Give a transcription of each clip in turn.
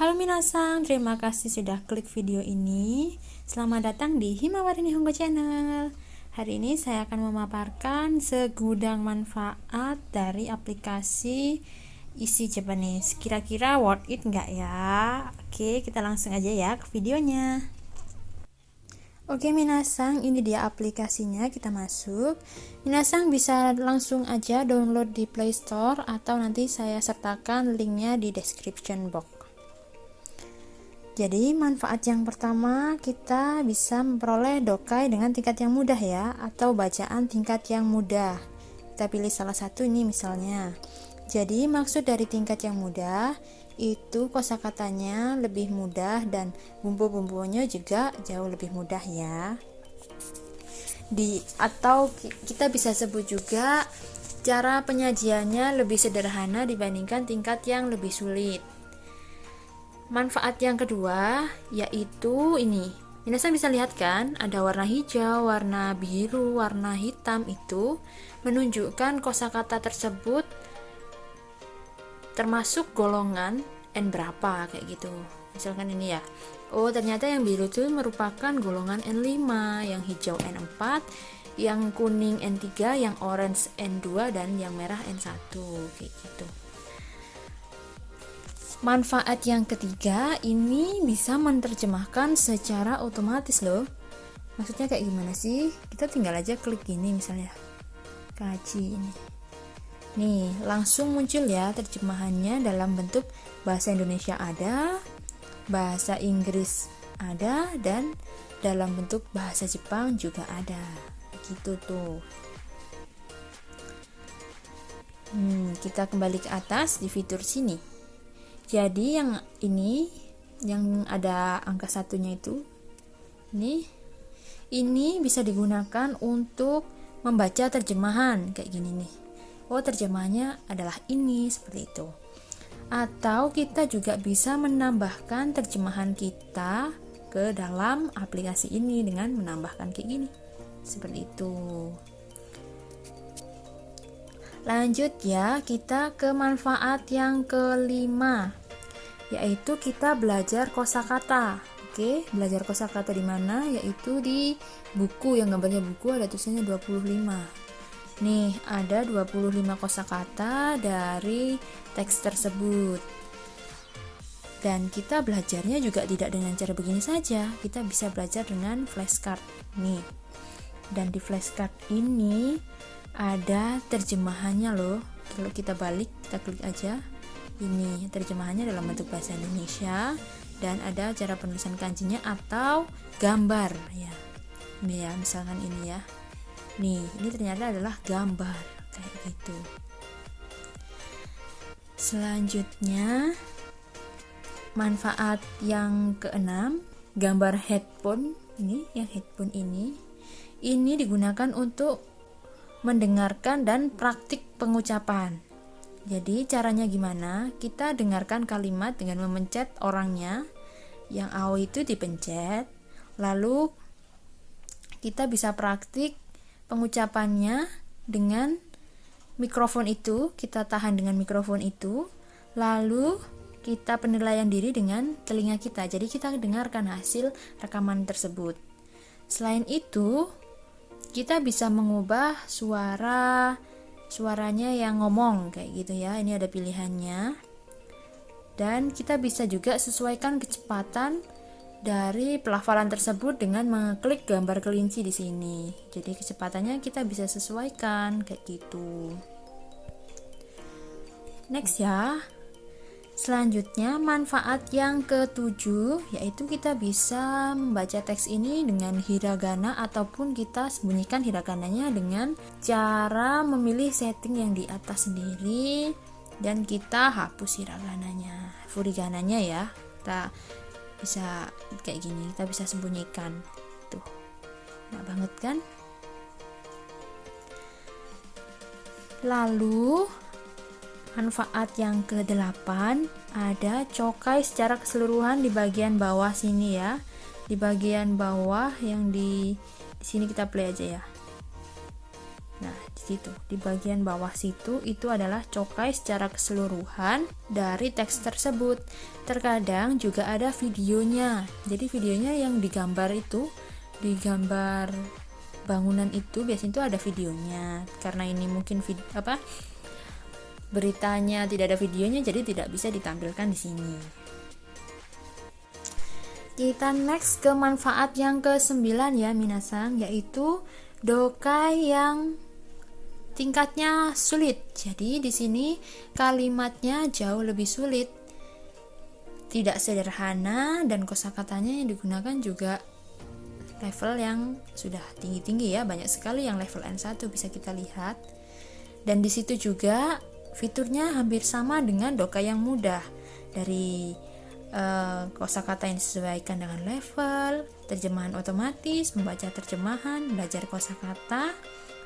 Halo minasang, terima kasih sudah klik video ini. Selamat datang di Himawari Nihongo Channel. Hari ini saya akan memaparkan segudang manfaat dari aplikasi Easy Japanese. Kira-kira worth it nggak ya? Oke, kita langsung aja ya ke videonya. Oke minasang, ini dia aplikasinya, kita masuk. Minasang bisa langsung aja download di Play Store atau nanti saya sertakan linknya di description box. Jadi manfaat yang pertama, kita bisa memperoleh dokai dengan tingkat yang mudah ya, atau bacaan tingkat yang mudah. Kita pilih salah satu ini misalnya. Jadi maksud dari tingkat yang mudah itu kosakatanya lebih mudah dan bumbu-bumbunya juga jauh lebih mudah ya. Atau kita bisa sebut juga cara penyajiannya lebih sederhana dibandingkan tingkat yang lebih sulit. Manfaat yang kedua yaitu ini. Minasan bisa lihat kan, ada warna hijau, warna biru, warna hitam, itu menunjukkan kosakata tersebut termasuk golongan N berapa kayak gitu. Misalkan ini ya. Oh, ternyata yang biru itu merupakan golongan N5, yang hijau N4, yang kuning N3, yang orange N2 dan yang merah N1 kayak gitu. Manfaat yang ketiga, ini bisa menerjemahkan secara otomatis loh. Maksudnya kayak gimana sih? Kita tinggal aja klik gini misalnya. Kaji ini. Nih, langsung muncul ya terjemahannya dalam bentuk bahasa Indonesia ada, bahasa Inggris ada, dan dalam bentuk bahasa Jepang juga ada. Gitu tuh. Kita kembali ke atas di fitur sini. Jadi yang ini, yang ada angka satunya itu, ini bisa digunakan untuk membaca terjemahan kayak gini nih. Oh, terjemahannya adalah ini, seperti itu. Atau kita juga bisa menambahkan terjemahan kita ke dalam aplikasi ini dengan menambahkan kayak gini, seperti itu. Lanjut ya, kita ke manfaat yang kelima, yaitu kita belajar kosakata. Oke, belajar kosakata di mana? Yaitu di buku, yang gambarnya buku ada tulisannya 25. Nih, ada 25 kosakata dari teks tersebut. Dan kita belajarnya juga tidak dengan cara begini saja. Kita bisa belajar dengan flashcard. Nih. Dan di flashcard ini ada terjemahannya loh. Kalau kita balik, kita klik aja. Ini terjemahannya dalam bentuk bahasa Indonesia dan ada cara penulisan kanjinya atau gambar ya. Ini ya, misalkan ini ya. Nih, ini ternyata adalah gambar kayak gitu. Selanjutnya manfaat yang keenam, gambar headphone ini, yang headphone ini digunakan untuk mendengarkan dan praktik pengucapan. Jadi caranya gimana? Kita dengarkan kalimat dengan memencet orangnya, yang AO itu dipencet, lalu kita bisa praktik pengucapannya dengan mikrofon itu, kita tahan dengan mikrofon itu, lalu kita penilaian diri dengan telinga kita. Jadi kita dengarkan hasil rekaman tersebut. Selain itu, kita bisa mengubah suaranya yang ngomong kayak gitu ya. Ini ada pilihannya. Dan kita bisa juga sesuaikan kecepatan dari pelafalan tersebut dengan mengeklik gambar kelinci di sini. Jadi kecepatannya kita bisa sesuaikan kayak gitu. Next ya. Selanjutnya manfaat yang ketujuh, yaitu kita bisa membaca teks ini dengan hiragana ataupun kita sembunyikan hiragananya dengan cara memilih setting yang di atas sendiri dan kita hapus hiragananya, furigananya ya. Kita bisa kayak gini, kita bisa sembunyikan. Tuh. Enak banget kan? Lalu manfaat yang ke-8, ada cokai secara keseluruhan di bagian bawah sini ya. Di bagian bawah yang di sini kita play aja ya. Nah, di gitu. Di bagian bawah situ itu adalah cokai secara keseluruhan dari teks tersebut. Terkadang juga ada videonya. Jadi videonya yang digambar itu, digambar bangunan itu biasanya itu ada videonya. Karena ini mungkin beritanya tidak ada videonya, jadi tidak bisa ditampilkan di sini. Kita next ke manfaat yang ke-9 ya minasan, yaitu dokai yang tingkatnya sulit. Jadi di sini kalimatnya jauh lebih sulit, tidak sederhana, dan kosakatanya yang digunakan juga level yang sudah tinggi-tinggi ya, banyak sekali yang level N1 bisa kita lihat. Dan di situ juga fiturnya hampir sama dengan dokai yang mudah, dari kosakata yang disesuaikan dengan level, terjemahan otomatis, membaca terjemahan, belajar kosakata,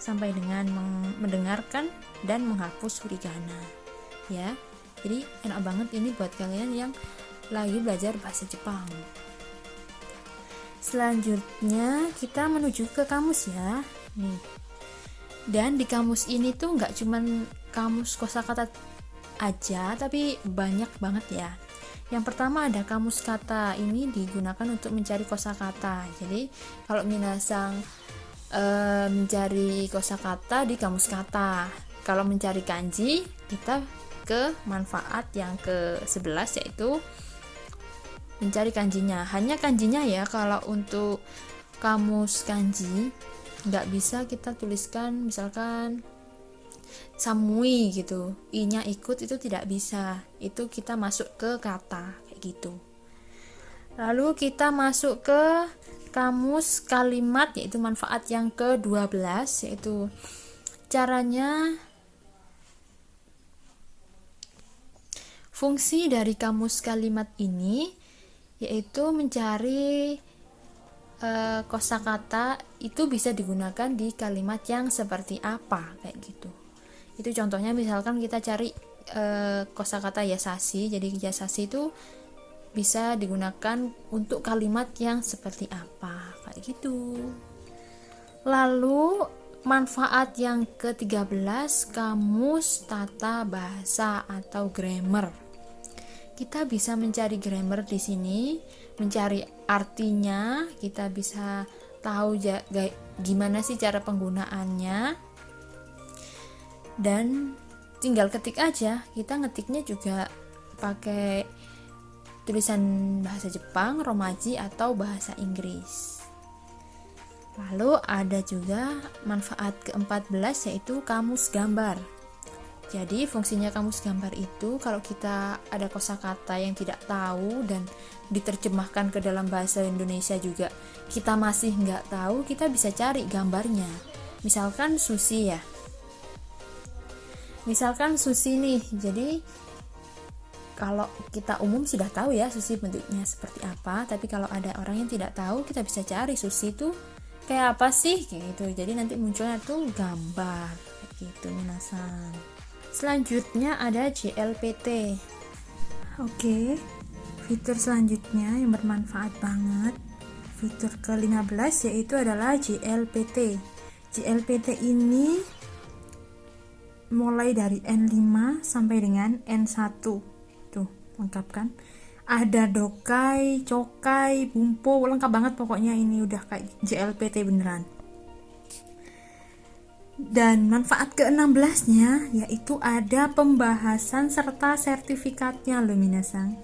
sampai dengan mendengarkan dan menghapus hiragana ya. Jadi enak banget ini buat kalian yang lagi belajar bahasa Jepang. Selanjutnya kita menuju ke kamus ya nih. Dan di kamus ini tuh nggak cuman kamus kosakata aja, tapi banyak banget ya. Yang pertama ada kamus kata, ini digunakan untuk mencari kosakata. Jadi kalau minasang mencari kosakata di kamus kata, kalau mencari kanji kita ke manfaat yang ke-11 yaitu mencari kanjinya. Hanya kanjinya ya, kalau untuk kamus kanji nggak bisa kita tuliskan misalkan samui gitu, i-nya ikut, itu tidak bisa. Itu kita masuk ke kata kayak gitu. Lalu kita masuk ke kamus kalimat, yaitu manfaat yang ke-12, yaitu caranya. Fungsi dari kamus kalimat ini yaitu mencari kosakata itu bisa digunakan di kalimat yang seperti apa kayak gitu. Itu contohnya misalkan kita cari kosakata yasashi. Jadi yasashi itu bisa digunakan untuk kalimat yang seperti apa kayak gitu. Lalu manfaat yang ke-13, kamus tata bahasa atau grammar. Kita bisa mencari grammar di sini, mencari artinya, kita bisa tahu gimana sih cara penggunaannya. Dan tinggal ketik aja, kita ngetiknya juga pakai tulisan bahasa Jepang, romaji atau bahasa Inggris. Lalu ada juga manfaat ke-14 yaitu kamus gambar. Jadi fungsinya kamus gambar itu kalau kita ada kosakata yang tidak tahu dan diterjemahkan ke dalam bahasa Indonesia juga kita masih nggak tahu, kita bisa cari gambarnya. Misalkan sushi ya. Misalkan sushi nih, jadi kalau kita umum sudah tahu ya sushi bentuknya seperti apa, tapi kalau ada orang yang tidak tahu, kita bisa cari sushi itu kayak apa sih gitu. Jadi nanti munculnya tuh gambar kayak gitu minasan. Selanjutnya ada JLPT. Oke, fitur selanjutnya yang bermanfaat banget, fitur ke-15 yaitu adalah JLPT. JLPT ini mulai dari N5 sampai dengan N1. Tuh, lengkap kan? Ada dokai, cokai, bumpo, lengkap banget pokoknya, ini udah kayak JLPT beneran. Dan manfaat ke-16 nya yaitu ada pembahasan serta sertifikatnya loh minasan.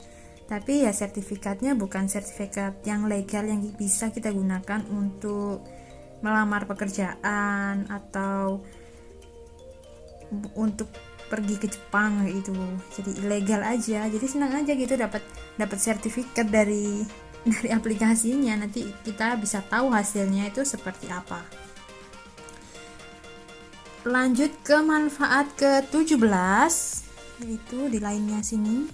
Tapi ya sertifikatnya bukan sertifikat yang legal yang bisa kita gunakan untuk melamar pekerjaan atau untuk pergi ke Jepang gitu. Jadi ilegal aja. Jadi senang aja gitu dapat sertifikat dari aplikasinya. Nanti kita bisa tahu hasilnya itu seperti apa. Lanjut ke manfaat ke-17 yaitu di lainnya sini.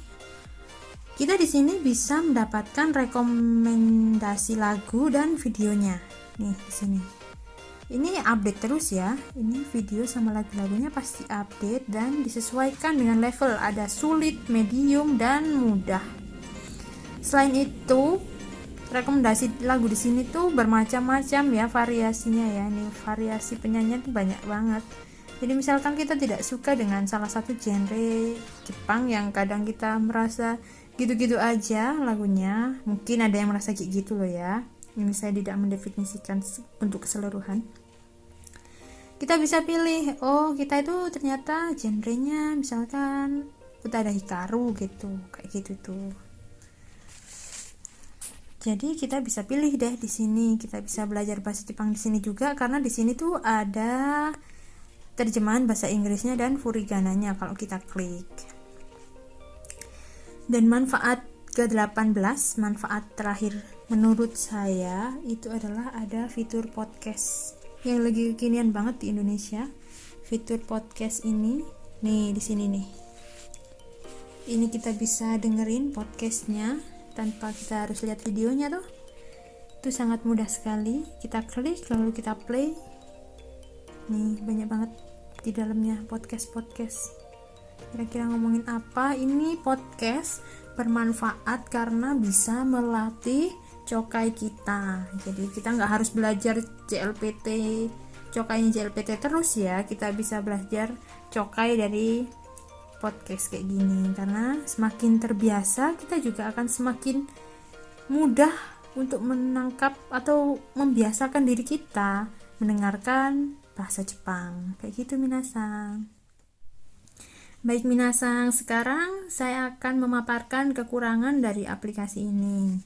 Kita di sini bisa mendapatkan rekomendasi lagu dan videonya. Nih di sini. Ini update terus ya. Ini video sama lagu-lagunya pasti update dan disesuaikan dengan level. Ada sulit, medium, dan mudah. Selain itu, rekomendasi lagu di sini tuh bermacam-macam ya variasinya ya. Ini variasi penyanyian tuh banyak banget. Jadi misalkan kita tidak suka dengan salah satu genre Jepang yang kadang kita merasa gitu-gitu aja lagunya, mungkin ada yang merasa kayak gitu loh ya. Ini saya tidak mendefinisikan untuk keseluruhan. Kita bisa pilih, oh kita itu ternyata genrenya misalkan Utada Hikaru gitu, kayak gitu tuh. Jadi kita bisa pilih deh di sini, kita bisa belajar bahasa Jepang di sini juga karena di sini tuh ada terjemahan bahasa Inggrisnya dan furigananya kalau kita klik. Dan manfaat ke-18, manfaat terakhir menurut saya itu adalah ada fitur podcast yang lagi kekinian banget di Indonesia. Fitur podcast ini nih di sini nih. Ini kita bisa dengerin podcastnya tanpa kita harus lihat videonya tuh. Itu sangat mudah sekali. Kita klik lalu kita play. Nih banyak banget di dalamnya podcast. Kira-kira ngomongin apa? Ini podcast bermanfaat karena bisa melatih cokai kita. Jadi kita nggak harus belajar JLPT, cokainya JLPT terus ya. Kita bisa belajar cokai dari podcast kayak gini. Karena semakin terbiasa, kita juga akan semakin mudah untuk menangkap atau membiasakan diri kita mendengarkan bahasa Jepang. Kayak gitu minasang. Baik minasang, sekarang saya akan memaparkan kekurangan dari aplikasi ini.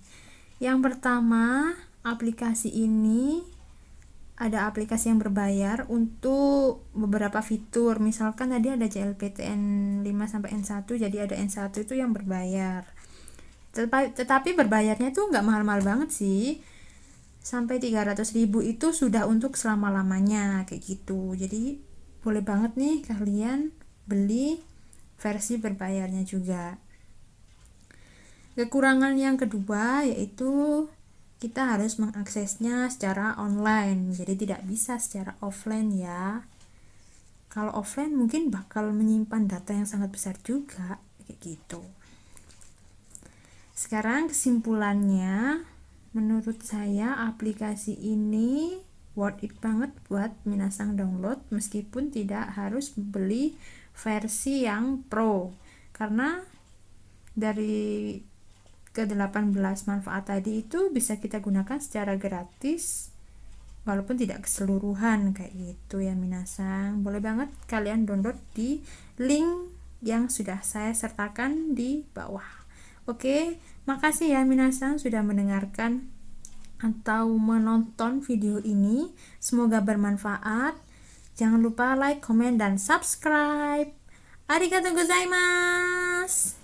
Yang pertama, aplikasi ini ada aplikasi yang berbayar untuk beberapa fitur. Misalkan tadi ada JLPT N5 sampai N1, jadi ada N1 itu yang berbayar. Tetapi berbayarnya tuh nggak mahal-mahal banget sih. Sampai 300.000 itu sudah untuk selama-lamanya kayak gitu. Jadi boleh banget nih kalian beli versi berbayarnya juga. Kekurangan yang kedua yaitu kita harus mengaksesnya secara online, jadi tidak bisa secara offline ya. Kalau offline mungkin bakal menyimpan data yang sangat besar juga kayak gitu. Sekarang kesimpulannya, menurut saya aplikasi ini worth it banget buat minasang download meskipun tidak harus beli versi yang pro, karena dari ke-18 manfaat tadi itu bisa kita gunakan secara gratis walaupun tidak keseluruhan kayak gitu ya minasang. Boleh banget kalian download di link yang sudah saya sertakan di bawah. Oke, makasih ya minasang sudah mendengarkan atau menonton video ini. Semoga bermanfaat. Jangan lupa like, komen, dan subscribe. Arigatou gozaimasu.